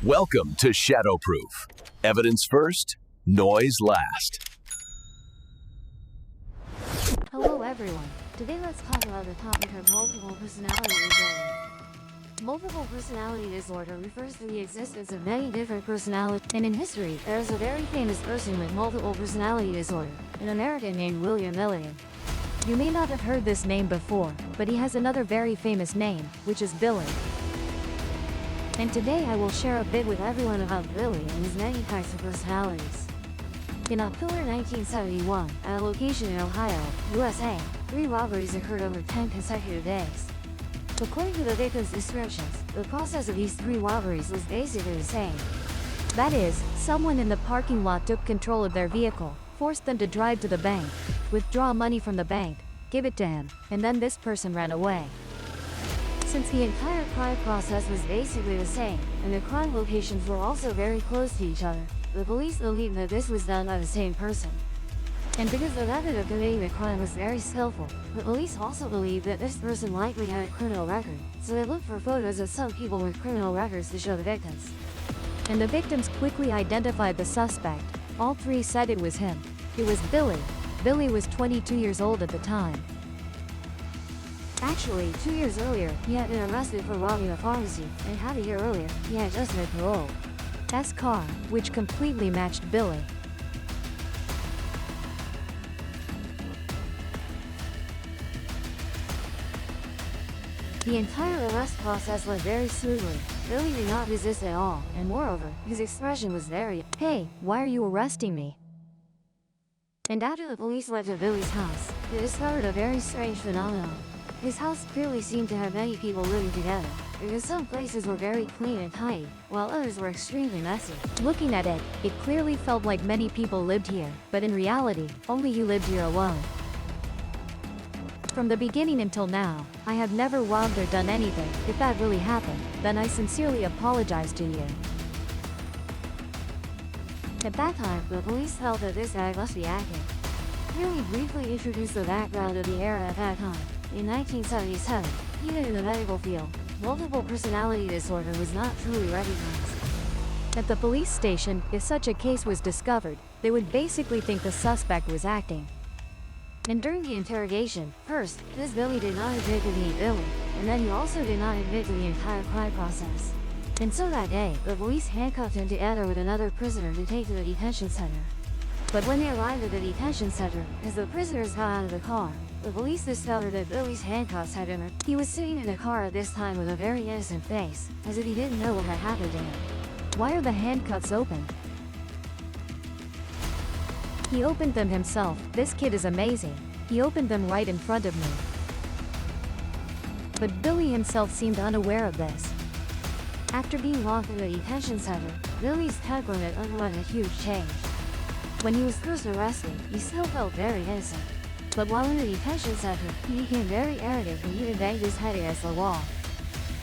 Welcome to Shadowproof. Evidence first, noise last. Hello everyone. Today let's talk about the topic of multiple personality disorder. Multiple personality disorder refers to the existence of many different personalities, and in history, there is a very famous person with multiple personality disorder, an American named William Elliot. You may not have heard this name before, but he has another very famous name, which is Billy. And today I will share a bit with everyone about Billy and his many types of personalities. In October 1971, at a location in Ohio, USA, 3 robberies occurred over 10 consecutive days. According to the victims' descriptions, the process of these 3 robberies was basically the same. That is, someone in the parking lot took control of their vehicle, forced them to drive to the bank, withdraw money from the bank, give it to him, and then this person ran away. Since the entire crime process was basically the same, and the crime locations were also very close to each other, the police believed that this was done by the same person. And because the method of committing the crime was very skillful, the police also believed that this person likely had a criminal record, so they looked for photos of some people with criminal records to show the victims. And the victims quickly identified the suspect. All 3 said it was him. It was Billy. Billy was 22 years old at the time. Actually, 2 years earlier, he had been arrested for robbing a pharmacy, and half a year earlier, he had just made parole. S car, which completely matched Billy. The entire arrest process went very smoothly. Billy did not resist at all, and moreover, his expression was very, "Hey, why are you arresting me?" And after the police went to Billy's house, they discovered a very strange phenomenon. His house clearly seemed to have many people living together, because some places were very clean and tidy, while others were extremely messy. Looking at it, it clearly felt like many people lived here, but in reality, only he lived here alone. From the beginning until now, I have never robbed or done anything. If that really happened, then I sincerely apologize to you. At that time, the police felt that this guy must be acting. Here we briefly introduce the background of the era at that time. In 1977, even in the medical field, multiple personality disorder was not truly recognized. At the police station, if such a case was discovered, they would basically think the suspect was acting. And during the interrogation, first, this Billy did not admit to being Billy, and then he also did not admit to the entire crime process. And so that day, the police handcuffed him together with another prisoner to take to the detention center. But when they arrived at the detention center, as the prisoners got out of the car, the police discovered that Billy's handcuffs had been. He was sitting in the car at this time with a very innocent face, as if he didn't know what had happened to him. Why are the handcuffs open? He opened them himself. This kid is amazing. He opened them right in front of me. But Billy himself seemed unaware of this. After being locked in the detention center, Billy's temperament underwent a huge change. When he was first arrested, he still felt very innocent. But while in the detention center, he became very arrogant and even banged his head against the wall.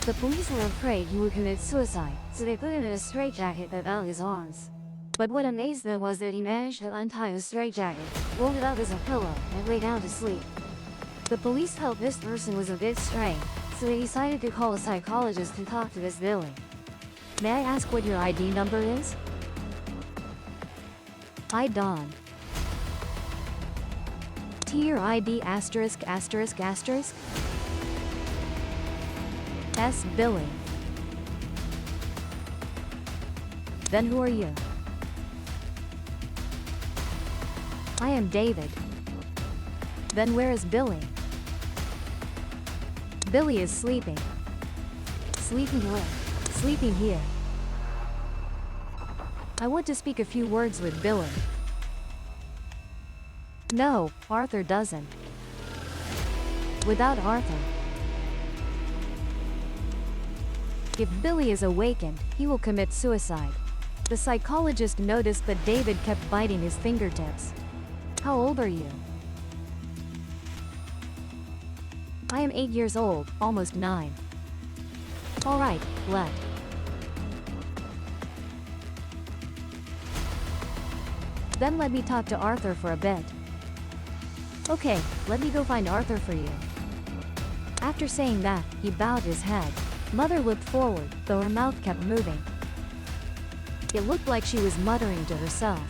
The police were afraid he would commit suicide, so they put him in a straitjacket that bound his arms. But what amazed them was that he managed to untie the straitjacket, roll it up as a pillow, and lay down to sleep. The police felt this person was a bit strange, so they decided to call a psychologist to talk to this Billy. May I ask what your ID number is? I Don. T your ID asterisk asterisk asterisk? S Billy. Then who are you? I am David. Then where is Billy? Billy is sleeping. Sleeping where? Sleeping here. I want to speak a few words with Billy. No, Arthur doesn't. Without Arthur. If Billy is awakened, he will commit suicide. The psychologist noticed that David kept biting his fingertips. How old are you? I am 8 years old, almost 9. All right, let. Then let me talk to Arthur for a bit. Okay, let me go find Arthur for you. After saying that, he bowed his head. Mother looked forward, though her mouth kept moving. It looked like she was muttering to herself.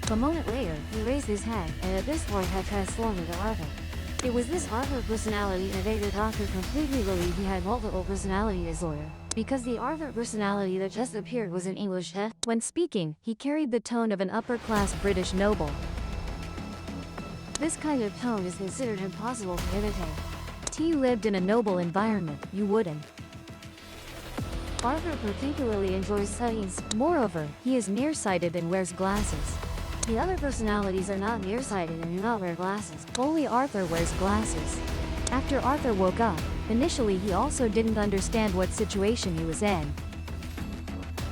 A moment later, he raised his head, and at this point had transformed into Arthur. It was this Arthur personality that made the doctor completely believe he had multiple personality disorder, because the Arthur personality that just appeared was in English. When speaking, he carried the tone of an upper-class British noble. This kind of tone is considered impossible to imitate. T lived in a noble environment, you wouldn't. Arthur particularly enjoys studying. Moreover, he is nearsighted and wears glasses. The other personalities are not nearsighted and do not wear glasses. Only Arthur wears glasses. After Arthur woke up, initially he also didn't understand what situation he was in.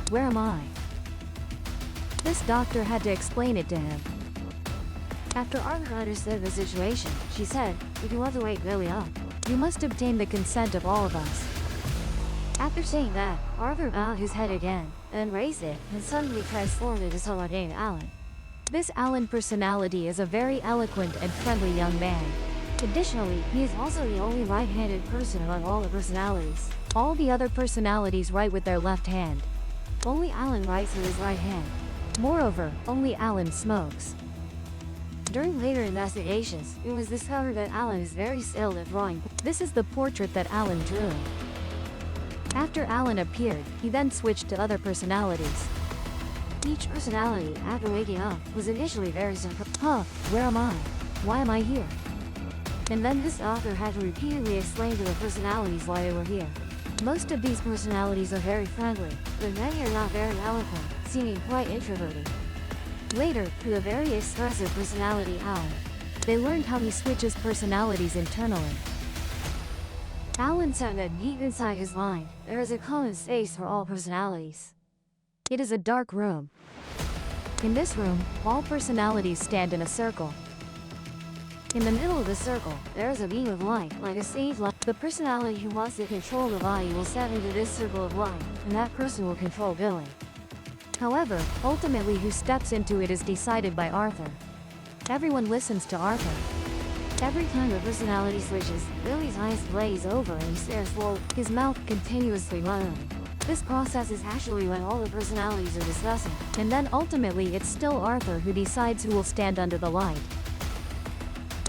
Where am I? This doctor had to explain it to him. After Arthur understood the situation, she said, "If you want to wake Billy up, you must obtain the consent of all of us." After saying that, Arthur bowed his head again, and raised it, and suddenly transformed into someone named Alan. This Alan personality is a very eloquent and friendly young man. Additionally, he is also the only right-handed person among all the personalities. All the other personalities write with their left hand. Only Alan writes with his right hand. Moreover, only Alan smokes. During later investigations, it was discovered that Alan is very skilled at drawing. This is the portrait that Alan drew. After Alan appeared, he then switched to other personalities. Each personality, after waking up, was initially very surprised. Where am I? Why am I here? And then this author had to repeatedly explain to the personalities why they were here. Most of these personalities are very friendly, but many are not very eloquent, seeming quite introverted. Later, through the very expressive personality Alan, they learned how he switches personalities internally. Alan said that deep inside his mind, there is a common space for all personalities. It is a dark room. In this room, all personalities stand in a circle. In the middle of the circle, there is a beam of light, like a stage light. The personality who wants to control the body will step into this circle of light, and that person will control Billy. However, ultimately who steps into it is decided by Arthur. Everyone listens to Arthur. Every time a personality switches, Billy's eyes glaze over and he stares forward, his mouth continuously muttering. This process is actually when all the personalities are discussing, and then ultimately it's still Arthur who decides who will stand under the light.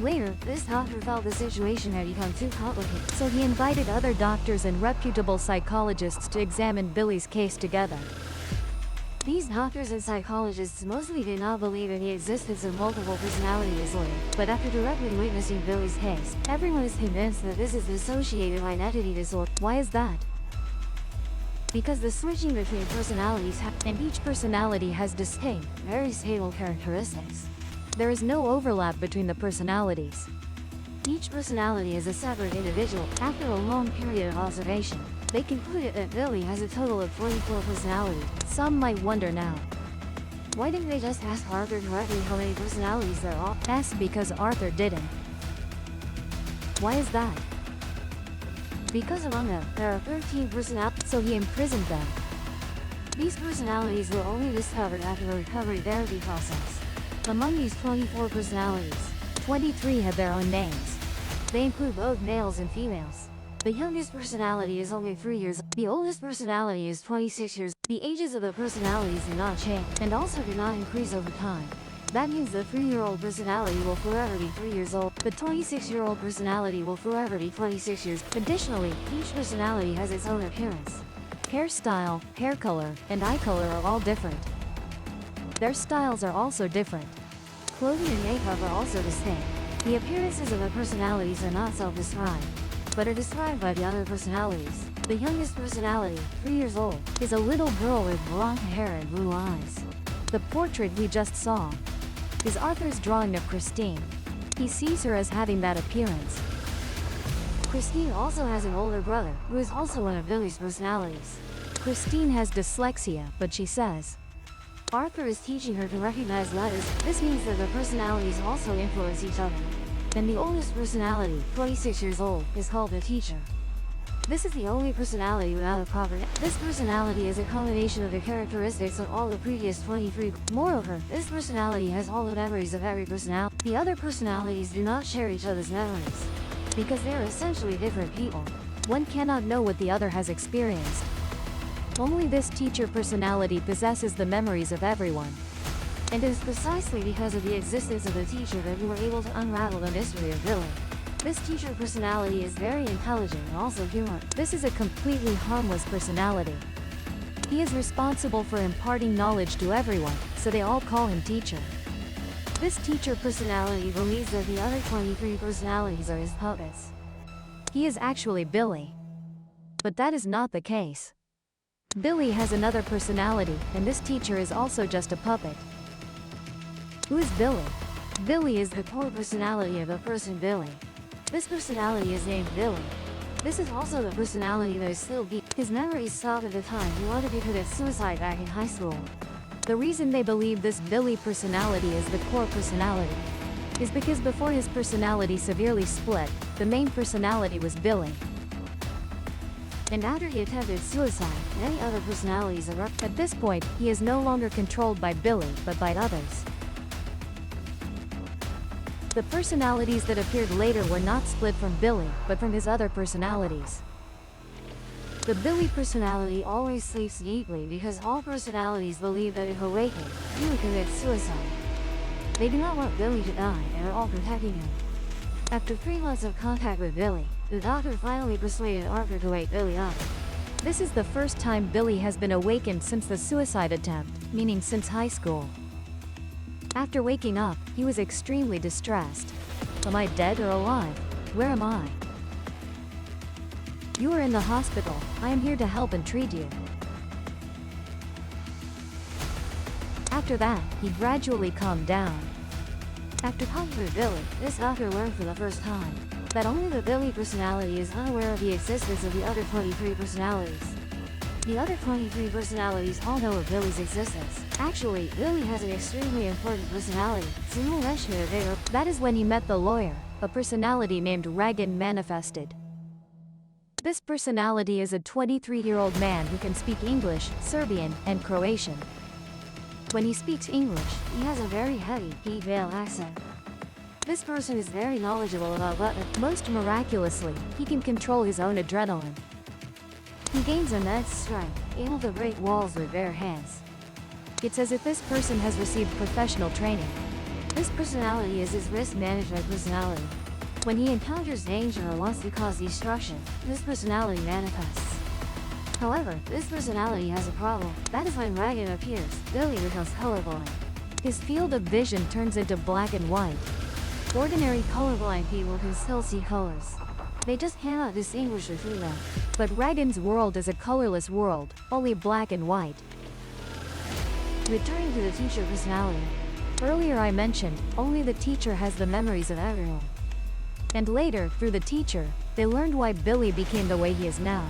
Later, this doctor felt the situation had become too complicated, so he invited other doctors and reputable psychologists to examine Billy's case together. These doctors and psychologists mostly did not believe in the existence of multiple personality disorder, but after directly witnessing Billy's case, everyone is convinced that this is dissociative identity disorder. Why is that? Because the switching between personalities and each personality has distinct, very stable characteristics. There is no overlap between the personalities. Each personality is a separate individual. After a long period of observation, they concluded that Billy has a total of 44 personalities. Some might wonder now, why didn't they just ask Arthur directly how many personalities there are? That's because Arthur didn't. Why is that? Because among them, there are 13 personalities, so he imprisoned them. These personalities were only discovered after a recovery therapy process. Among these 24 personalities, 23 have their own names. They include both males and females. The youngest personality is only 3 years. The oldest personality is 26 years. The ages of the personalities do not change, and also do not increase over time. That means the 3-year-old personality will forever be 3 years old. The 26-year-old personality will forever be 26 years. Additionally, each personality has its own appearance. Hairstyle, hair color, and eye color are all different. Their styles are also different. Clothing and makeup are also distinct. The appearances of the personalities are not self-described, but are described by the other personalities. The youngest personality, 3 years old, is a little girl with blonde hair and blue eyes. The portrait we just saw is Arthur's drawing of Christine. He sees her as having that appearance. Christine also has an older brother, who is also one of Billy's personalities. Christine has dyslexia, but she says Arthur is teaching her to recognize letters. This means that the personalities also influence each other. And the oldest personality, 26 years old, is called the teacher. This is the only personality without a proper name. This personality is a combination of the characteristics of all the previous 23. Moreover, this personality has all the memories of every personality. The other personalities do not share each other's memories, because they are essentially different people. One cannot know what the other has experienced. Only this teacher personality possesses the memories of everyone. And it is precisely because of the existence of the teacher that we were able to unravel the mystery of Billy. This teacher personality is very intelligent and also humorous. This is a completely harmless personality. He is responsible for imparting knowledge to everyone, so they all call him teacher. This teacher personality believes that the other 23 personalities are his puppets. He is actually Billy. But that is not the case. Billy has another personality, and this teacher is also just a puppet. Who is Billy? Billy is the core personality of the person Billy. This personality is named Billy. This is also the personality that is still deep. His memories stopped at the time he wanted to commit suicide back in high school. The reason they believe this Billy personality is the core personality is because before his personality severely split, the main personality was Billy. And after he attempted suicide, many other personalities erupted. At this point, he is no longer controlled by Billy, but by others. The personalities that appeared later were not split from Billy, but from his other personalities. The Billy personality always sleeps deeply because all personalities believe that if awakened, he would commit suicide. They do not want Billy to die and are all protecting him. After 3 months of contact with Billy, the doctor finally persuaded Arthur to wake Billy up. This is the first time Billy has been awakened since the suicide attempt, meaning since high school. After waking up, he was extremely distressed. Am I dead or alive? Where am I? You are in the hospital. I am here to help and treat you. After that, he gradually calmed down. After talking with Billy, this doctor learned for the first time that only the Billy personality is unaware of the existence of the other 23 personalities. The other 23 personalities all know of Billy's existence. Actually, Billy has an extremely important personality, so he will mention it later. That is when he met the lawyer, a personality named Regan manifested. This personality is a 23-year-old man who can speak English, Serbian, and Croatian. When he speaks English, he has a very heavy, deep Vale accent. This person is very knowledgeable about weapons. Most miraculously, he can control his own adrenaline. He gains immense strength, able to break walls with bare hands. It's as if this person has received professional training. This personality is his risk management personality. When he encounters danger or wants to cause destruction, this personality manifests. However, this personality has a problem. That is when Regan appears, Billy becomes colorblind. His field of vision turns into black and white. Ordinary colorblind people can still see colors. They just cannot distinguish between them. But Regan's world is a colorless world, only black and white. Returning to the teacher personality. Earlier I mentioned, only the teacher has the memories of everyone. And later, through the teacher, they learned why Billy became the way he is now.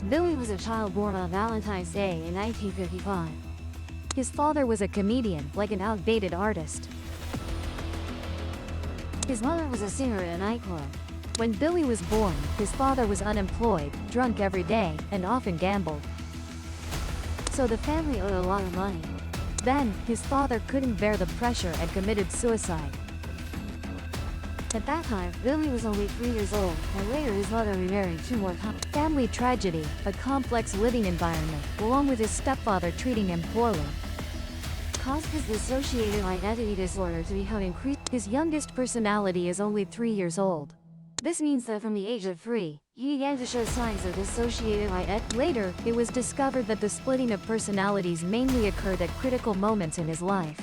Billy was a child born on Valentine's Day in 1955. His father was a comedian, like an outdated artist. His mother was a singer at a nightclub. When Billy was born, his father was unemployed, drunk every day, and often gambled. So the family owed a lot of money. Then, his father couldn't bear the pressure and committed suicide. At that time, Billy was only 3 years old, and later his mother remarried 2 more times. Family tragedy, a complex living environment, along with his stepfather treating him poorly, caused his dissociative identity disorder to become increased. His youngest personality is only 3 years old. This means that from the age of 3, he began to show signs of dissociative identity. Later, it was discovered that the splitting of personalities mainly occurred at critical moments in his life.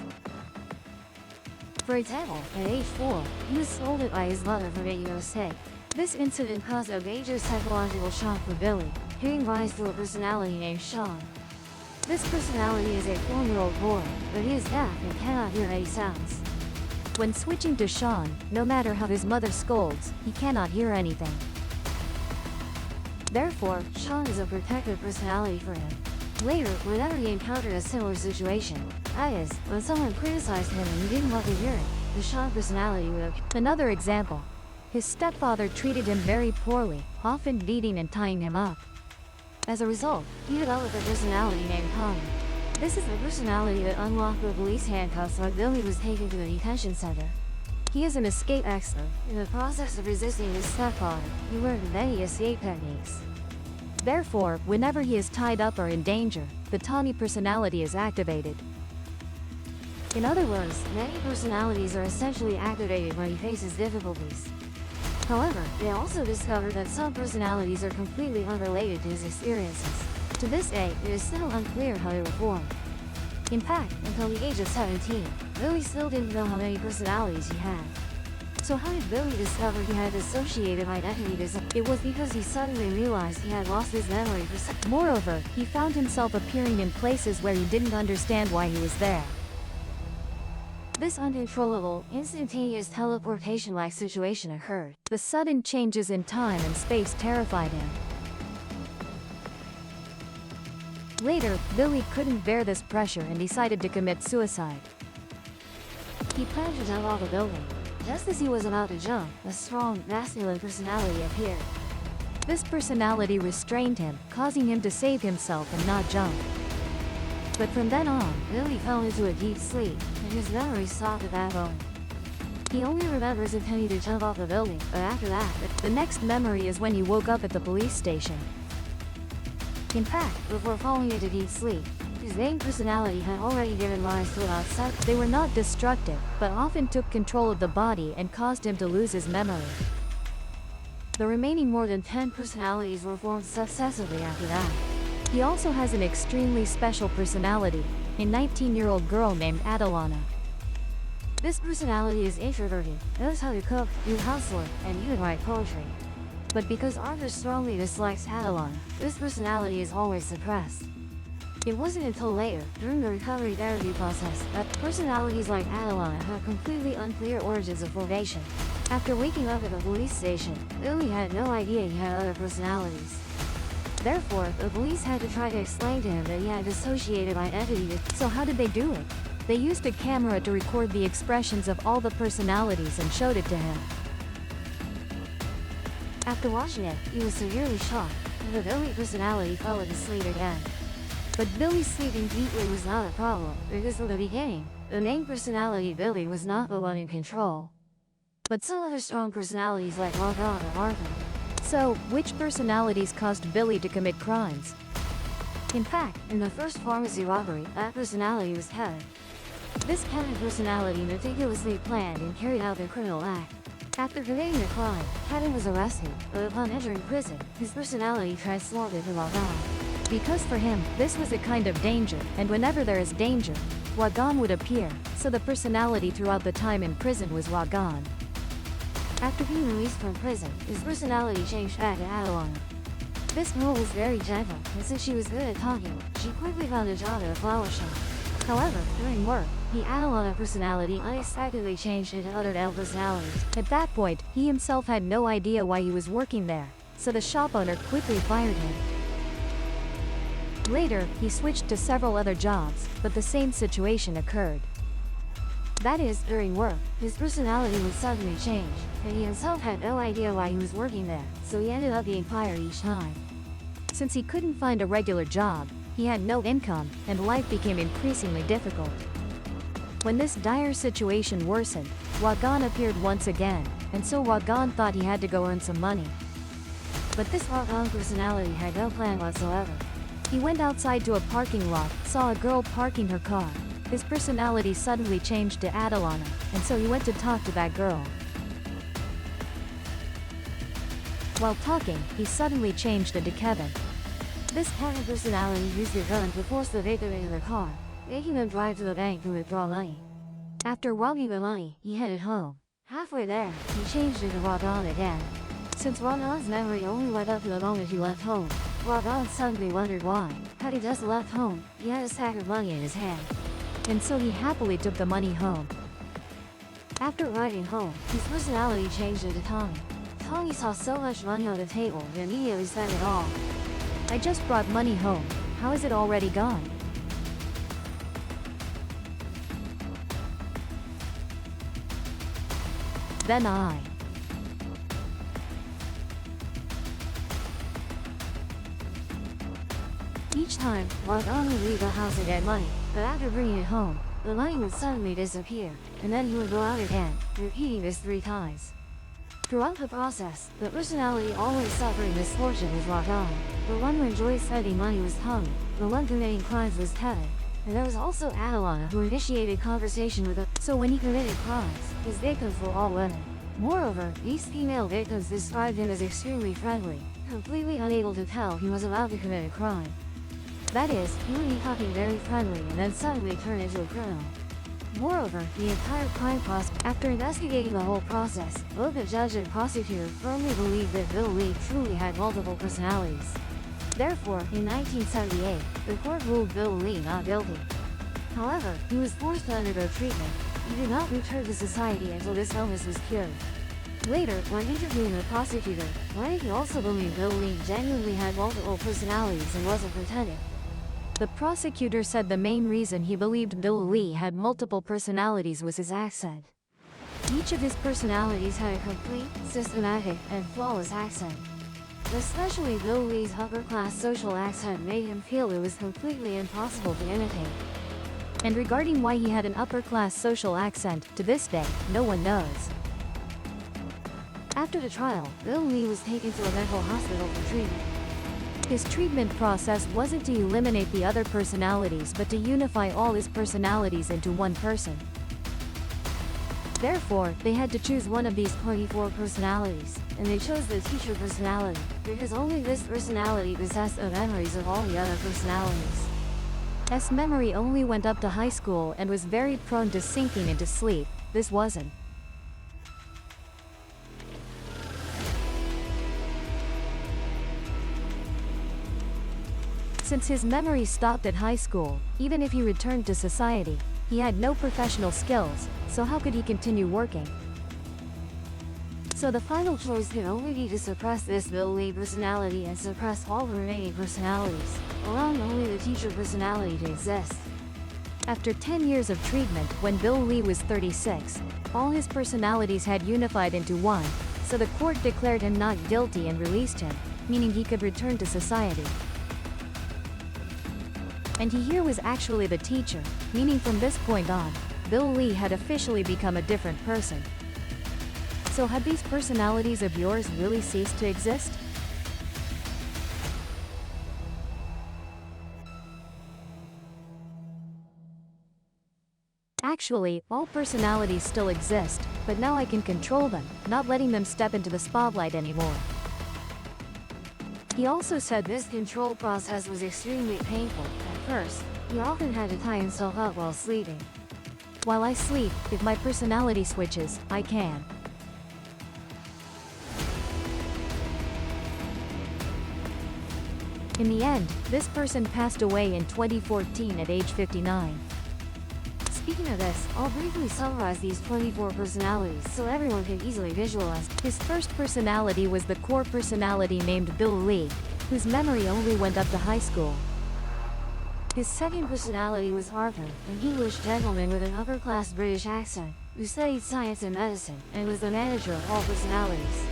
For example, at age 4, he was scolded by his mother for making a mistake. This incident caused a major psychological shock for Billy, giving rise to a personality named Sean. This personality is a 4-year-old boy, but he is deaf and cannot hear any sounds. When switching to Sean, no matter how his mother scolds, he cannot hear anything. Therefore, Sean is a protective personality for him. Later, whenever he encountered a similar situation, that is, when someone criticized him and he didn't want to hear it, the Sean personality would appear. Another example. His stepfather treated him very poorly, often beating and tying him up. As a result, he developed a personality named Tommy. This is the personality that unlocked the police handcuffs when Billy was taken to the detention center. He is an escape expert. In the process of resisting his stepfather, he learned many escape techniques. Therefore, whenever he is tied up or in danger, the Tommy personality is activated. In other words, many personalities are essentially activated when he faces difficulties. However, they also discovered that some personalities are completely unrelated to his experiences. To this day, it is still unclear how they were formed. In fact, until the age of 17, Billy still didn't know how many personalities he had. So how did Billy discover he had dissociative identity disorder? It was because he suddenly realized he had lost his memory for some. Moreover, he found himself appearing in places where he didn't understand why he was there. This uncontrollable, instantaneous teleportation-like situation occurred. The sudden changes in time and space terrified him. Later, Billy couldn't bear this pressure and decided to commit suicide. He planned to jump off a building. Just as he was about to jump, a strong, masculine personality appeared. This personality restrained him, causing him to save himself and not jump. But from then on, Billy fell into a deep sleep, and his memory stopped at that moment. He only remembers intending to jump off the building, but after that, the next memory is when he woke up at the police station. In fact, before falling into deep sleep, his main personality had already given rise to about 7. They were not destructive, but often took control of the body and caused him to lose his memory. The remaining more than 10 personalities were formed successively after that. He also has an extremely special personality, a 19-year-old girl named Adelana. This personality is introverted, knows how to cook, do housework, and even write poetry. But because Arthur strongly dislikes Adelana, this personality is always suppressed. It wasn't until later, during the recovery therapy process, that personalities like Adelana have completely unclear origins of formation. After waking up at the police station, Billy had no idea he had other personalities. Therefore, the police had to try to explain to him that he had dissociative identity. So how did they do it? They used a camera to record the expressions of all the personalities and showed it to him. After watching it, he was severely shocked, and the Billy personality fell into sleep again. But Billy sleeping deeply was not a problem, because from the beginning, the main personality Billy was not the one in control. But some other strong personalities like Morgan and Arthur. So, which personalities caused Billy to commit crimes? In fact, in the first pharmacy robbery, that personality was Kevin. This Kevin personality meticulously planned and carried out the criminal act. After committing the crime, Kevin was arrested, but upon entering prison, his personality transformed into Morgan. Because for him, this was a kind of danger, and whenever there is danger, Wagan would appear, so the personality throughout the time in prison was Wagan. After being released from prison, his personality changed back to Adelana. This girl was very gentle, and since she was good at talking, she quickly found a job at a flower shop. However, during work, the Adelana personality unexpectedly changed into other L personalities. At that point, he himself had no idea why he was working there, so the shop owner quickly fired him. Later, he switched to several other jobs, but the same situation occurred. That is, during work, his personality would suddenly change, and he himself had no idea why he was working there, so he ended up being fired each time. Since he couldn't find a regular job, he had no income, and life became increasingly difficult. When this dire situation worsened, Wagan appeared once again, and so Wagan thought he had to go earn some money. But this Wagan personality had no plan whatsoever. He went outside to a parking lot, saw a girl parking her car. His personality suddenly changed to Adelana, and so he went to talk to that girl. While talking, he suddenly changed into Kevin. This Kevin personality used a gun to force the victim into the car, making them drive to the bank to withdraw money. After robbing the money, he headed home. Halfway there, he changed into Wagan again. Since Wagan's memory only went up to the moment he left home, Wagan suddenly wondered why, had he just left home, he had a sack of money in his hand. And so he happily took the money home. After arriving home, his personality changed into Tommy. Tommy saw so much money on the table and immediately spent it all. I just brought money home. How is it already gone? Then each time, Wagan would leave the house and get money, but after bringing it home, the money would suddenly disappear, and then he would go out again, repeating this 3 times. Throughout the process, the personality always suffering misfortune was Ragan. The one who enjoyed spending money was Tommy. The one committing crimes was Kevin. And there was also Adelana, who initiated conversation with him, so when he committed crimes, his victims were all women. Moreover, these female victims described him as extremely friendly, completely unable to tell he was about to commit a crime. That is, he would be talking very friendly and then suddenly turn into a criminal. Moreover, the entire crime process, after investigating the whole process, both the judge and prosecutor firmly believed that Bill Lee truly had multiple personalities. Therefore, in 1978, the court ruled Bill Lee not guilty. However, he was forced to undergo treatment. He did not return to society until this illness was cured. Later, when interviewing the prosecutor, why did he also believe Bill Lee genuinely had multiple personalities and wasn't pretending? The prosecutor said the main reason he believed Bill Lee had multiple personalities was his accent. Each of his personalities had a complete, systematic, and flawless accent. Especially Bill Lee's upper-class social accent made him feel it was completely impossible to imitate. And regarding why he had an upper-class social accent, to this day, no one knows. After the trial, Bill Lee was taken to a mental hospital for treatment. His treatment process wasn't to eliminate the other personalities but to unify all his personalities into one person. Therefore, they had to choose one of these 24 personalities, and they chose the teacher personality, because only this personality possessed the memories of all the other personalities. S memory only went up to high school and was very prone to sinking into sleep. This wasn't. Since his memory stopped at high school, even if he returned to society, he had no professional skills, so how could he continue working? So the final choice could only be to suppress this Bill Lee personality and suppress all the remaining personalities, allowing only the teacher personality to exist. After 10 years of treatment, when Bill Lee was 36, all his personalities had unified into one, so the court declared him not guilty and released him, meaning he could return to society. And he here was actually the teacher, meaning from this point on, Bill Lee had officially become a different person. So had these personalities of yours really ceased to exist? Actually, all personalities still exist, but now I can control them, not letting them step into the spotlight anymore. He also said this control process was extremely painful. At first, he often had to tie himself up while sleeping. While I sleep, if my personality switches, I can. In the end, this person passed away in 2014 at age 59. Speaking of this, I'll briefly summarize these 24 personalities so everyone can easily visualize. His first personality was the core personality named Bill Lee, whose memory only went up to high school. His second personality was Arthur, an English gentleman with an upper-class British accent, who studied science and medicine, and was the manager of all personalities.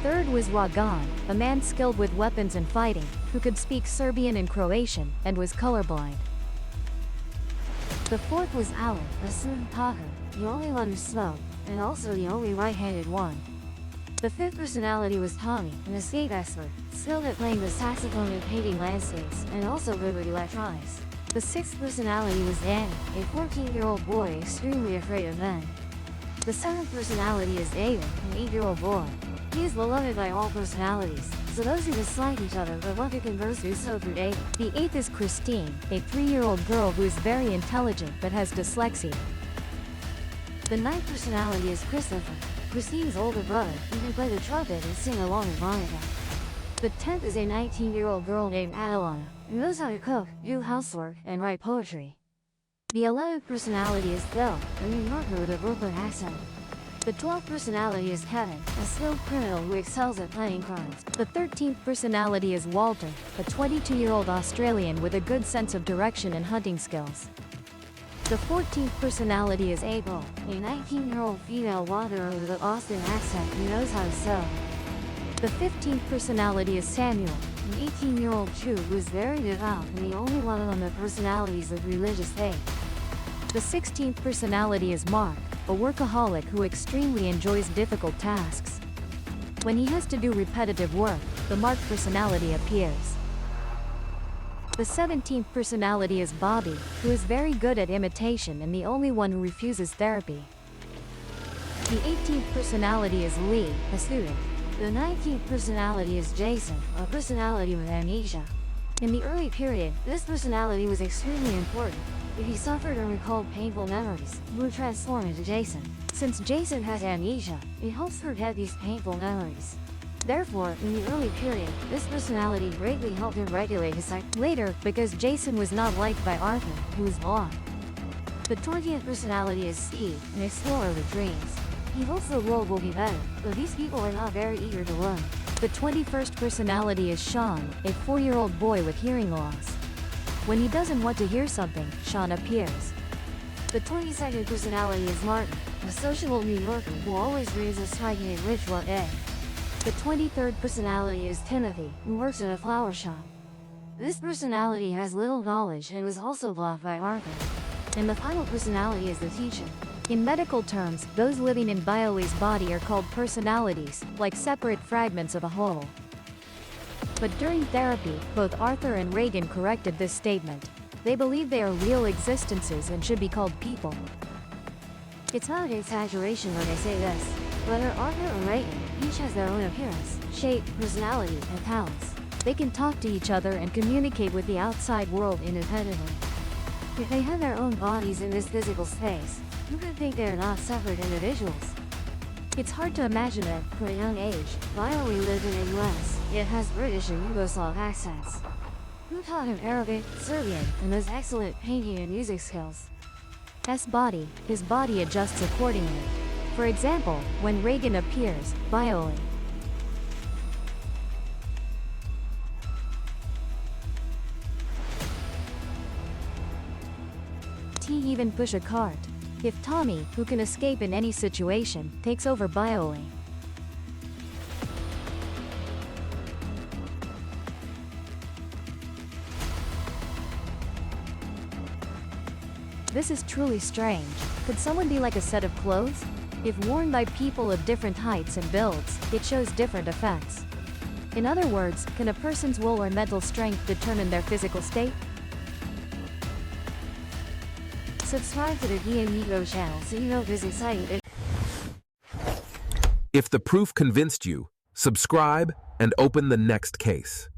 Third was Ragan, a man skilled with weapons and fighting, who could speak Serbian and Croatian, and was colorblind. The fourth was Alan, a smooth talker, the only one who smoked, and also the only right-handed one. The fifth personality was Tommy, an escape expert, skilled at playing the saxophone and painting landscapes, and also good with electronics. The sixth personality was Danny, a 14-year-old boy extremely afraid of men. The seventh personality is David, an 8-year-old boy. He is beloved by all personalities, so those who dislike each other but want to converse do so through dating. The eighth is Christine, a 3-year-old girl who is very intelligent but has dyslexia. The ninth personality is Christopher, Christine's older brother, who can play the trumpet and sing along with Monica. The 10th is a 19-year-old girl named Adelana, who knows how to cook, do housework, and write poetry. The 11th personality is Phil, a New Yorker with a Brooklyn accent. The 12th personality is Kevin, a skilled criminal who excels at planning crimes. The 13th personality is Walter, a 22-year-old Australian with a good sense of direction and hunting skills. The 14th personality is April, a 19-year-old female wanderer with an Austin accent who knows how to sew. The 15th personality is Samuel, an 18-year-old Jew who is very devout and the only one among the personalities of religious faith. The 16th personality is Mark, a workaholic who extremely enjoys difficult tasks. When he has to do repetitive work, the marked personality appears. The 17th personality is Bobby, who is very good at imitation and the only one who refuses therapy. The 18th personality is Lee, a student. The 19th personality is Jason, a personality with amnesia. In the early period, this personality was extremely important. If he suffered or recalled painful memories, he would transform into Jason. Since Jason has amnesia, it helps forget these painful memories. Therefore, in the early period, this personality greatly helped him regulate his psyche. Later, because Jason was not liked by Arthur, who was blind. The 20th personality is Steve, an explorer with dreams. He hopes the world will be better, but these people are not very eager to learn. The 21st personality is Sean, a 4-year-old boy with hearing loss. When he doesn't want to hear something, Sean appears. The 22nd personality is Martin, a sociable New Yorker who always reads a striking and rich latte. The 23rd personality is Timothy, who works in a flower shop. This personality has little knowledge and was also blocked by Arthur. And the final personality is the teacher. In medical terms, those living in Biole's body are called personalities, like separate fragments of a whole. But during therapy, both Arthur and Reagan corrected this statement. They believe they are real existences and should be called people. It's not an exaggeration when I say this. Whether Arthur or Reagan, each has their own appearance, shape, personality, and talents. They can talk to each other and communicate with the outside world independently. If they have their own bodies in this physical space, who could think they are not separate individuals? It's hard to imagine that, from a young age, Biole lived in the US, yet has British and Yugoslav accents. Who taught him Arabic, Serbian, and those excellent painting and music skills? His body adjusts accordingly. For example, when Reagan appears, Biole. T even push a cart. If Tommy, who can escape in any situation, takes over Biole. This is truly strange. Could someone be like a set of clothes? If worn by people of different heights and builds, it shows different effects. In other words, can a person's will or mental strength determine their physical state? Subscribe to the Ego channel so you know this exciting. If the proof convinced you, subscribe and open the next case.